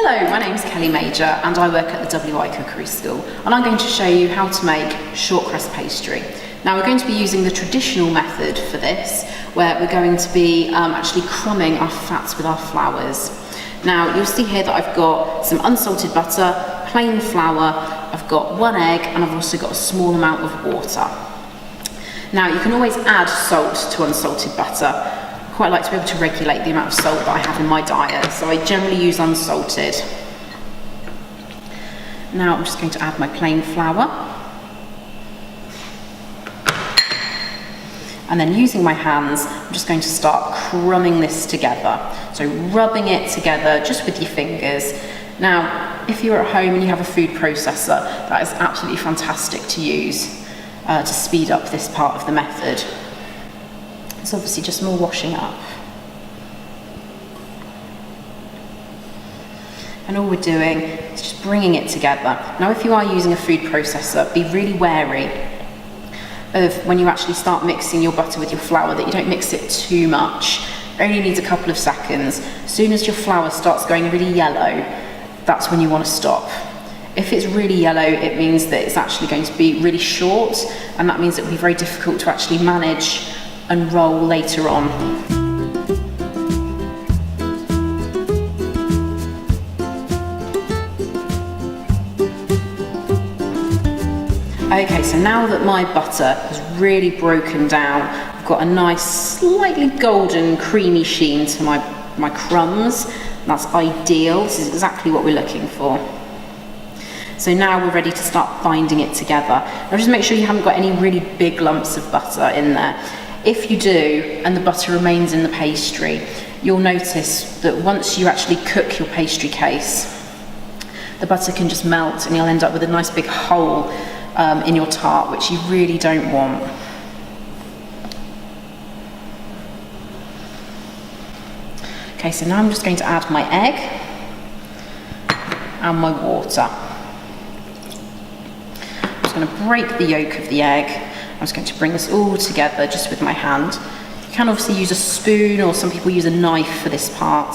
Hello, my name's Kelly Mauger and I work at the WI Cookery School, and I'm going to show you how to make shortcrust pastry. Now we're going to be using the traditional method for this, where we're going to be actually crumbing our fats with our flours. Now you'll see here that I've got some unsalted butter, plain flour, I've got 1 egg, and I've also got a small amount of water. Now you can always add salt to unsalted butter. I quite like to be able to regulate the amount of salt that I have in my diet, so I generally use unsalted. Now I'm just going to add my plain flour. And then using my hands, I'm just going to start crumbing this together. So rubbing it together just with your fingers. Now, if you're at home and you have a food processor, that is absolutely fantastic to use to speed up this part of the method. It's obviously just more washing up. And all we're doing is just bringing it together. Now, if you are using a food processor, be really wary of when you actually start mixing your butter with your flour that you don't mix it too much. It only needs a couple of seconds. As soon as your flour starts going really yellow, that's when you want to stop. If it's really yellow, it means that it's actually going to be really short, and that means it will be very difficult to actually manage and roll later on. Okay, so now that my butter has really broken down, I've got a nice, slightly golden, creamy sheen to my crumbs. That's ideal. This is exactly what we're looking for. So now we're ready to start binding it together. Now just make sure you haven't got any really big lumps of butter in there. If you do, and the butter remains in the pastry, you'll notice that once you actually cook your pastry case, the butter can just melt and you'll end up with a nice big hole in your tart, which you really don't want. Okay, so now I'm just going to add my egg and my water. I'm just going to break the yolk of the egg. I'm just going to bring this all together just with my hand. You can obviously use a spoon, or some people use a knife for this part.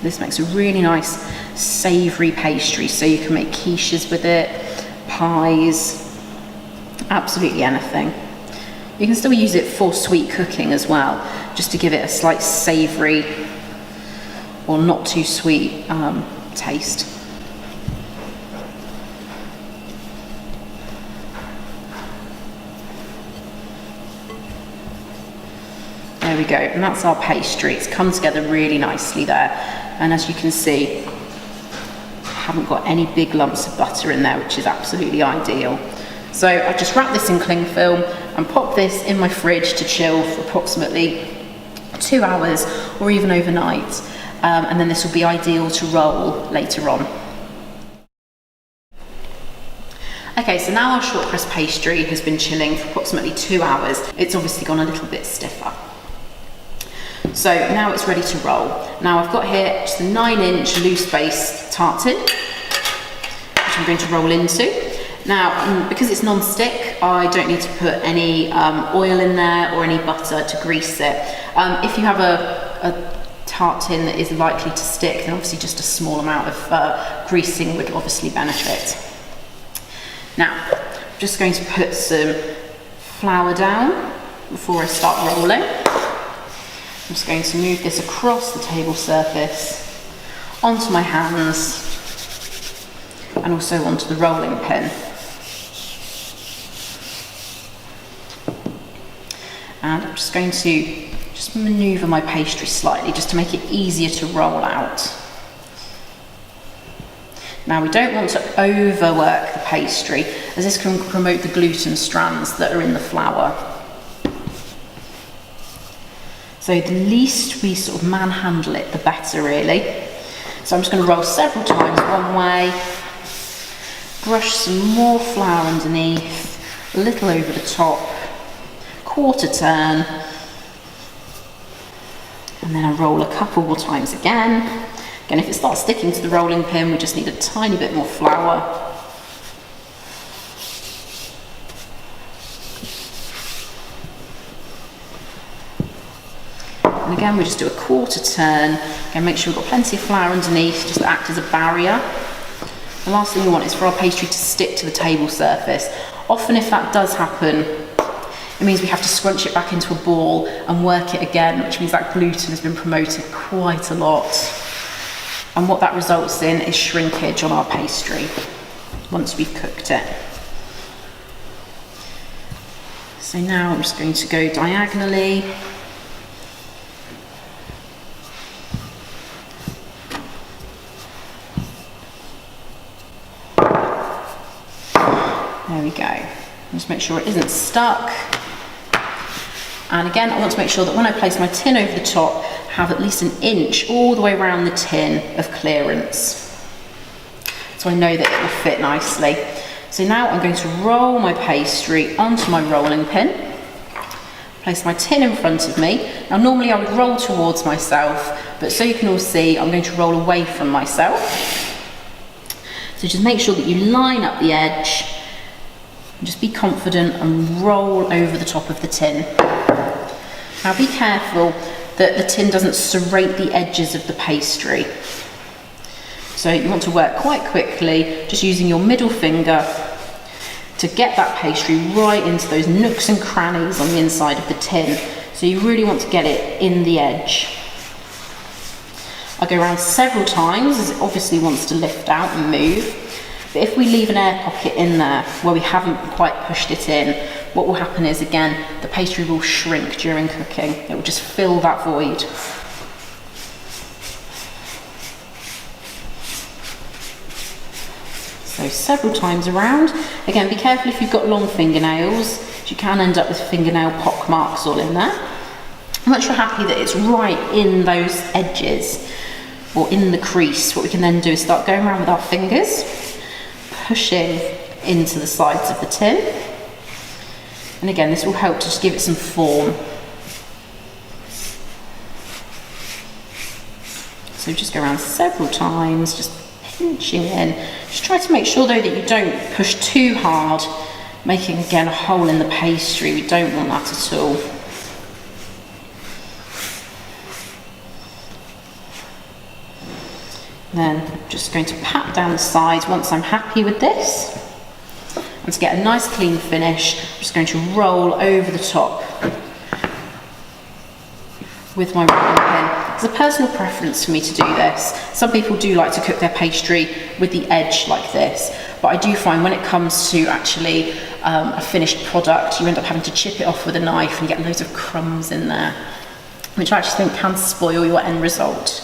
This makes a really nice savoury pastry, so you can make quiches with it, pies, absolutely anything. You can still use it for sweet cooking as well, just to give it a slight savoury or not too sweet taste. There we go, and that's our pastry. It's come together really nicely there. And as you can see, I haven't got any big lumps of butter in there, which is absolutely ideal. So I just wrap this in cling film and pop this in my fridge to chill for approximately 2 hours or even overnight. And then this will be ideal to roll later on. Okay, so now our shortcrust pastry has been chilling for approximately 2 hours. It's obviously gone a little bit stiffer. So now it's ready to roll. Now I've got here just a 9-inch loose base tart tin, which I'm going to roll into. Now, because it's non-stick, I don't need to put any oil in there or any butter to grease it. If you have a tart tin that is likely to stick, then obviously just a small amount of greasing would obviously benefit. Now, I'm just going to put some flour down before I start rolling. I'm just going to move this across the table surface, onto my hands, and also onto the rolling pin. And I'm just going to manoeuvre my pastry slightly just to make it easier to roll out. Now we don't want to overwork the pastry, as this can promote the gluten strands that are in the flour. So the least we sort of manhandle it, the better really. So I'm just going to roll several times one way, brush some more flour underneath, a little over the top, quarter turn, and then I roll a couple more times again, Again, if it starts sticking to the rolling pin, we just need a tiny bit more flour. And again, we just do a quarter turn. Again, make sure we've got plenty of flour underneath, just to act as a barrier. The last thing we want is for our pastry to stick to the table surface. Often if that does happen, it means we have to scrunch it back into a ball and work it again, which means that gluten has been promoted quite a lot. And what that results in is shrinkage on our pastry once we've cooked it. So now I'm just going to go diagonally. There we go. Just make sure it isn't stuck. And again, I want to make sure that when I place my tin over the top, have at least 1 inch all the way around the tin of clearance. So I know that it will fit nicely. So now I'm going to roll my pastry onto my rolling pin. Place my tin in front of me. Now normally I would roll towards myself, but so you can all see, I'm going to roll away from myself. So just make sure that you line up the edge. Just be confident and roll over the top of the tin. Now be careful that the tin doesn't serrate the edges of the pastry. So you want to work quite quickly, just using your middle finger to get that pastry right into those nooks and crannies on the inside of the tin. So you really want to get it in the edge. I'll go around several times as it obviously wants to lift out and move. But if we leave an air pocket in there where we haven't quite pushed it in, what will happen is, again, the pastry will shrink during cooking. It will just fill that void. So several times around. Again, be careful if you've got long fingernails. You can end up with fingernail pock marks all in there. Once you're happy that it's right in those edges or in the crease, what we can then do is start going around with our fingers, pushing into the sides of the tin. And again, this will help to just give it some form. So just go around several times, just pinching in. Just try to make sure though that you don't push too hard, making again a hole in the pastry. We don't want that at all. Then I'm just going to pat down the sides once I'm happy with this. And to get a nice clean finish, I'm just going to roll over the top with my rolling pin. It's a personal preference for me to do this. Some people do like to cook their pastry with the edge like this, but I do find when it comes to actually a finished product, you end up having to chip it off with a knife and you get loads of crumbs in there, which I actually think can spoil your end result.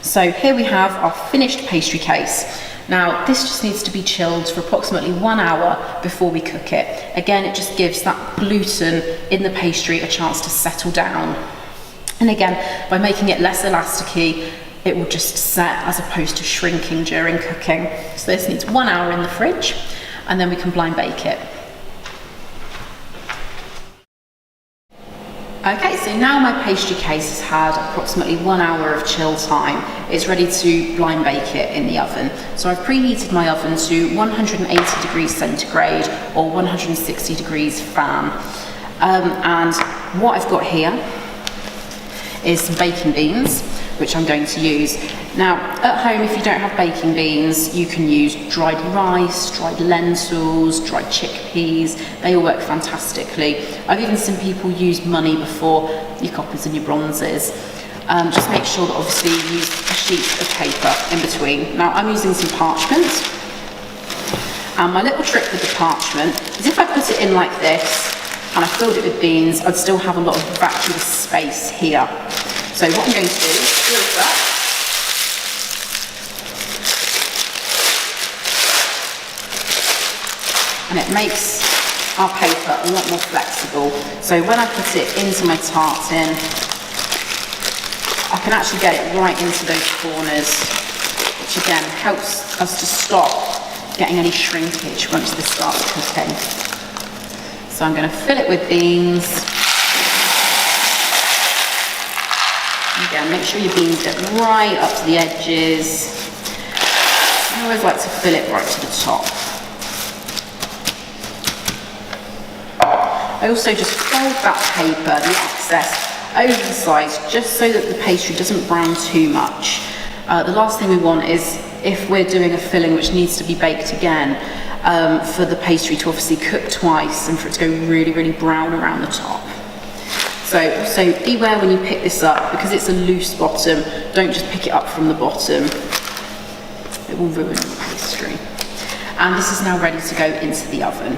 So here we have our finished pastry case. Now this just needs to be chilled for approximately 1 hour before we cook it. Again, it just gives that gluten in the pastry a chance to settle down. And again, by making it less elasticy, it will just set as opposed to shrinking during cooking. So this needs 1 hour in the fridge and then we can blind bake it. Okay, so now my pastry case has had approximately 1 hour of chill time. It's ready to blind bake it in the oven. So I've preheated my oven to 180 degrees centigrade or 160 degrees fan. And what I've got here is some baking beans, which I'm going to use. Now, at home, if you don't have baking beans, you can use dried rice, dried lentils, dried chickpeas. They all work fantastically. I've even seen people use money before your coppers and your bronzes. Just make sure that obviously you use a sheet of paper in between. Now, I'm using some parchment. And my little trick with the parchment is if I put it in like this, and I filled it with beans, I'd still have a lot of vacuum space here. So what I'm going to do is seal it up. And it makes our paper a lot more flexible. So when I put it into my tart tin, I can actually get it right into those corners, which again helps us to stop getting any shrinkage once this starts cooking. So I'm going to fill it with beans. Again, again, make sure your beans get right up to the edges. I always like to fill it right to the top. I also just fold that paper, the excess, over the sides, just so that the pastry doesn't brown too much. The last thing we want is, if we're doing a filling which needs to be baked again, for the pastry to obviously cook twice and for it to go really, really brown around the top. So beware when you pick this up, because it's a loose bottom, don't just pick it up from the bottom. It will ruin the pastry. And this is now ready to go into the oven.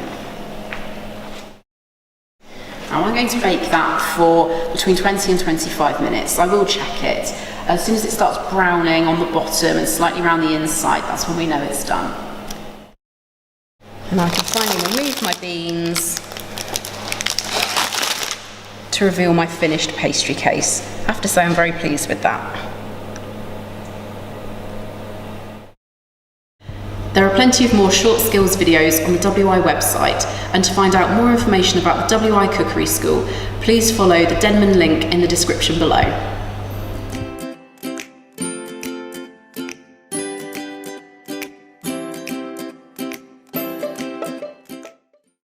Now I'm going to bake that for between 20 and 25 minutes. I will check it. As soon as it starts browning on the bottom and slightly around the inside, that's when we know it's done. And I can finally remove my beans to reveal my finished pastry case. I have to say I'm very pleased with that. There are plenty of more short skills videos on the WI website, and to find out more information about the WI Cookery School, please follow the Denman link in the description below.